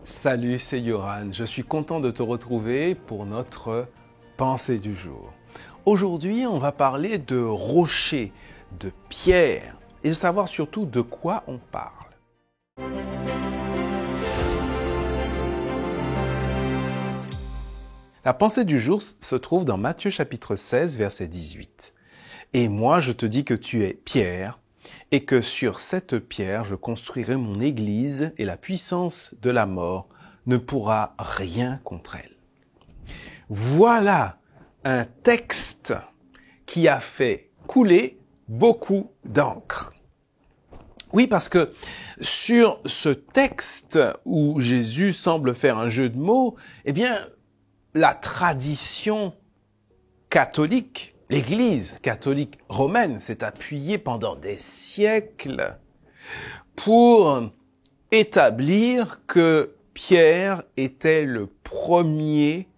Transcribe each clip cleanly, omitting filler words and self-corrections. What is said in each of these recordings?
Salut, c'est Yoran. Je suis content de te retrouver pour notre pensée du jour. Aujourd'hui, on va parler de rocher, de pierre et de savoir surtout de quoi on parle. La pensée du jour se trouve dans Matthieu chapitre 16, verset 18. Et moi, je te dis que tu es Pierre, et que sur cette pierre, je construirai mon église, et la puissance de la mort ne pourra rien contre elle. Voilà un texte qui a fait couler beaucoup d'encre. Oui, parce que sur ce texte où Jésus semble faire un jeu de mots, eh bien, la tradition catholique, l'Église catholique romaine s'est appuyée pendant des siècles pour établir que Pierre était le premier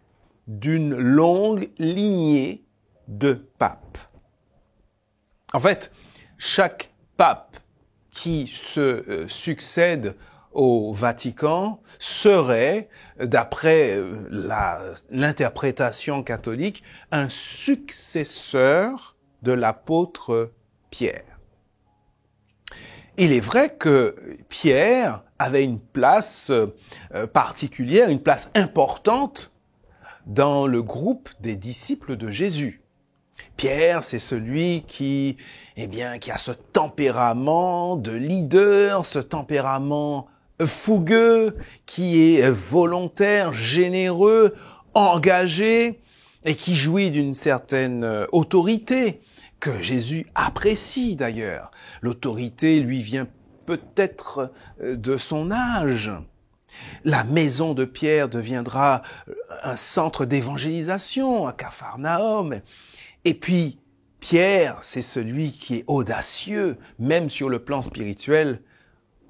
d'une longue lignée de papes. En fait, chaque pape qui se succède au Vatican serait, d'après l'interprétation catholique, un successeur de l'apôtre Pierre. Il est vrai que Pierre avait une place particulière, une place importante dans le groupe des disciples de Jésus. Pierre, c'est celui qui a ce tempérament de leader, ce tempérament fougueux, qui est volontaire, généreux, engagé et qui jouit d'une certaine autorité que Jésus apprécie d'ailleurs. L'autorité lui vient peut-être de son âge. La maison de Pierre deviendra un centre d'évangélisation à Capharnaüm. Et puis, Pierre, c'est celui qui est audacieux, même sur le plan spirituel.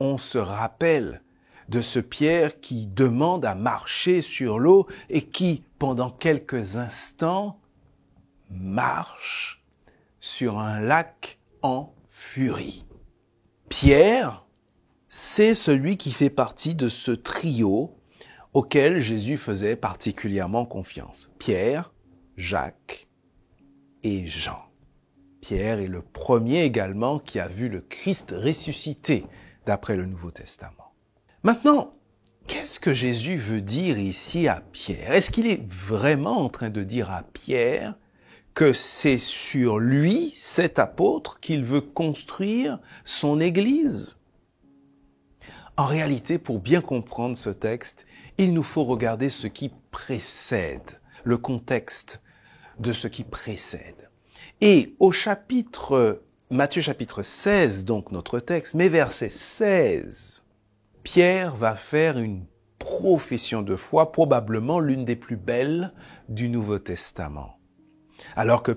On se rappelle de ce Pierre qui demande à marcher sur l'eau et qui, pendant quelques instants, marche sur un lac en furie. Pierre, c'est celui qui fait partie de ce trio auquel Jésus faisait particulièrement confiance. Pierre, Jacques et Jean. Pierre est le premier également qui a vu le Christ ressuscité d'après le Nouveau Testament. Maintenant, qu'est-ce que Jésus veut dire ici à Pierre? Est-ce qu'il est vraiment en train de dire à Pierre que c'est sur lui, cet apôtre, qu'il veut construire son Église? En réalité, pour bien comprendre ce texte, il nous faut regarder ce qui précède, le contexte de ce qui précède. Et au Matthieu chapitre 16, donc notre texte, mais verset 16, Pierre va faire une profession de foi, probablement l'une des plus belles du Nouveau Testament. Alors que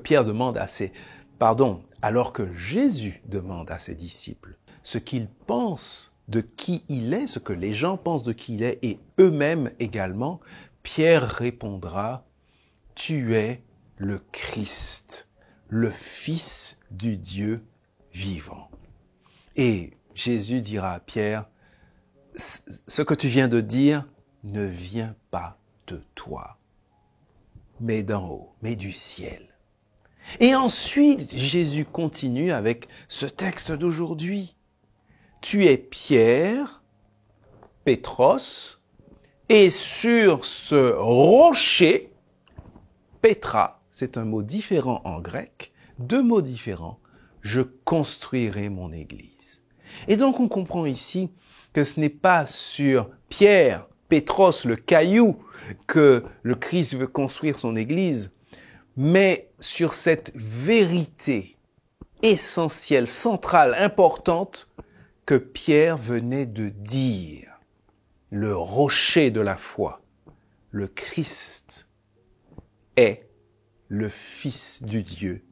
Jésus demande à ses disciples ce qu'ils pensent de qui il est, ce que les gens pensent de qui il est, et eux-mêmes également, Pierre répondra, « Tu es le Christ, le Fils du Dieu vivant. » Et Jésus dira à Pierre, « Ce que tu viens de dire ne vient pas de toi, mais d'en haut, mais du ciel. » Et ensuite, Jésus continue avec ce texte d'aujourd'hui. « Tu es Pierre, Pétros, et sur ce rocher, Pétra, c'est un mot différent en grec, deux mots différents, je construirai mon église. » Et donc on comprend ici que ce n'est pas sur Pierre, Pétros, le caillou, que le Christ veut construire son église, mais sur cette vérité essentielle, centrale, importante que Pierre venait de dire. Le rocher de la foi, le Christ, est le Fils du Dieu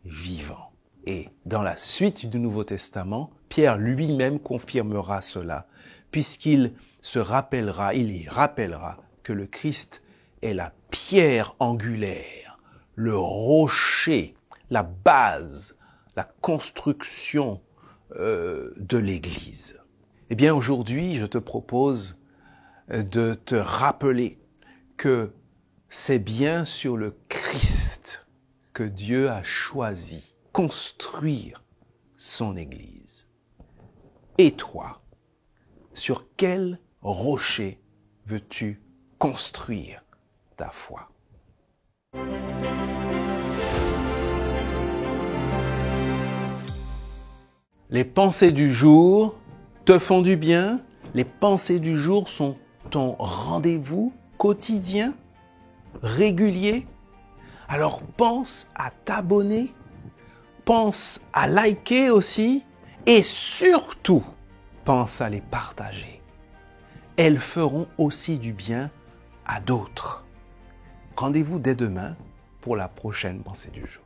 vivant. Et dans la suite du Nouveau Testament, Pierre lui-même confirmera cela, puisqu'il y rappellera que le Christ est la pierre angulaire, le rocher, la base, la construction de l'Église. Eh bien, aujourd'hui, je te propose de te rappeler que c'est bien sur le Christ que Dieu a choisi construire son Église. Et toi, sur quel rocher veux-tu construire ta foi? Les pensées du jour te font du bien? Les pensées du jour sont ton rendez-vous quotidien, régulier? Alors pense à t'abonner, pense à liker aussi et surtout, pense à les partager. Elles feront aussi du bien à d'autres. Rendez-vous dès demain pour la prochaine pensée du jour.